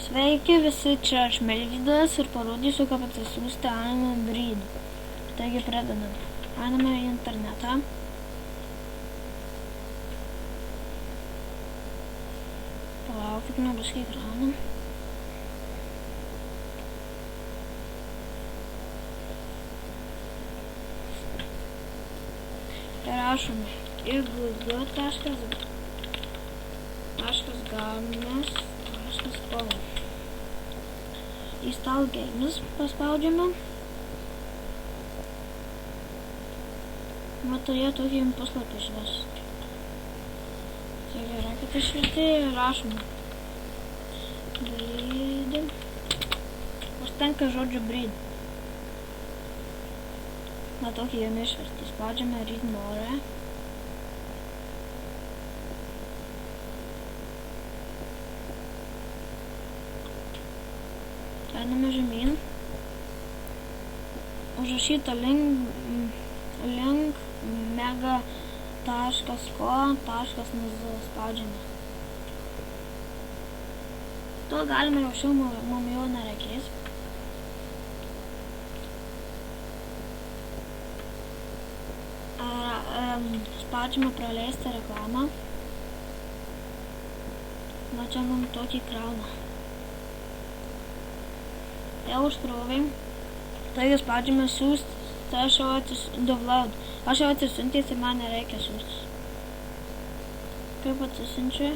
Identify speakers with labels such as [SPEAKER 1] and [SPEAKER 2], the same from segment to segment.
[SPEAKER 1] Sveiki visi, čia aš Melvydas ir parodysiu, kaip atsisiųsti Iron Breed. Taigi pradedam. Einame į internetą. Palaukit, nebus ekraną. Rašome igg.games.com. Install games paspaudžiame. Turėjo tokį puslapį išves. Tai gerai, kad išvertė ir rašome. Breed. Užtenka žodžiu breed. Tokį jame išvertį. Spaudžiame read more. Einame žemyn. Užrašyta link mega.co.nz spaudžiame. To galime jau mum jau nereikės. Spaudžiame praleisti reklamą. Čia mum tokį krauna. Jau užkrovėm. Taigi spaudžiame siųsti. Tai aš jau download. Aš jau atsisiuntęs ir man nereikia siųstis. Kaip atsisiunčiu?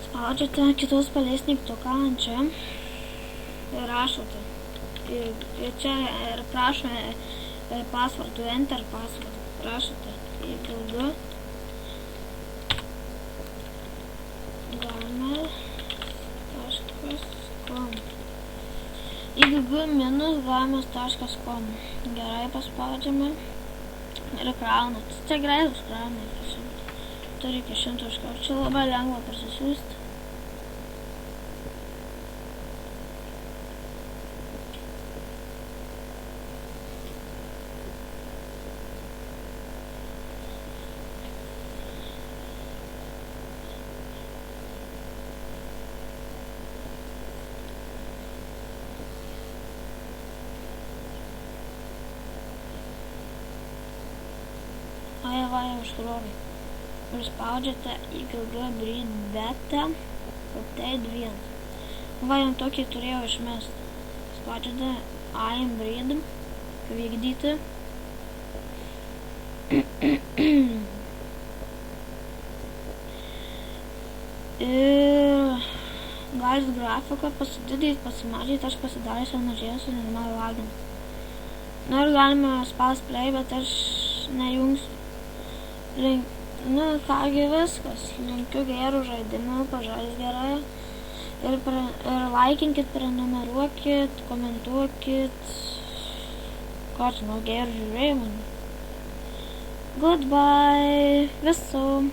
[SPEAKER 1] Spaudžiate kitos palės mygtuką ant čia ir rašote. Ir čia prašome passwordų, enter password. Prašote igg.games.com igg-games.com. Gerai paspaudžiame ir kraunat. Čia greitai užkrauna. Turi iki 100 užkraut. Čia labai lengva parsisiųsti. Va užkrovė. Ir spaudžiate igg breed beta update 1. Va, jam tokį turėjau išmesti. Spaudžiate Iron Breed vykdyti. Ir galit grafiką pasididyti, pasimažyti, aš pasidarysiu mažėsiu, nes man lagina. Ir galime spaust play, bet aš nejungsiu. Kągi viskas. Linkiu gerų žaidimų, pažais gerai. Ir laikinkit, prenumeruokit, komentuokit. Gerų žiūrėjimų. Goodbye. Viso.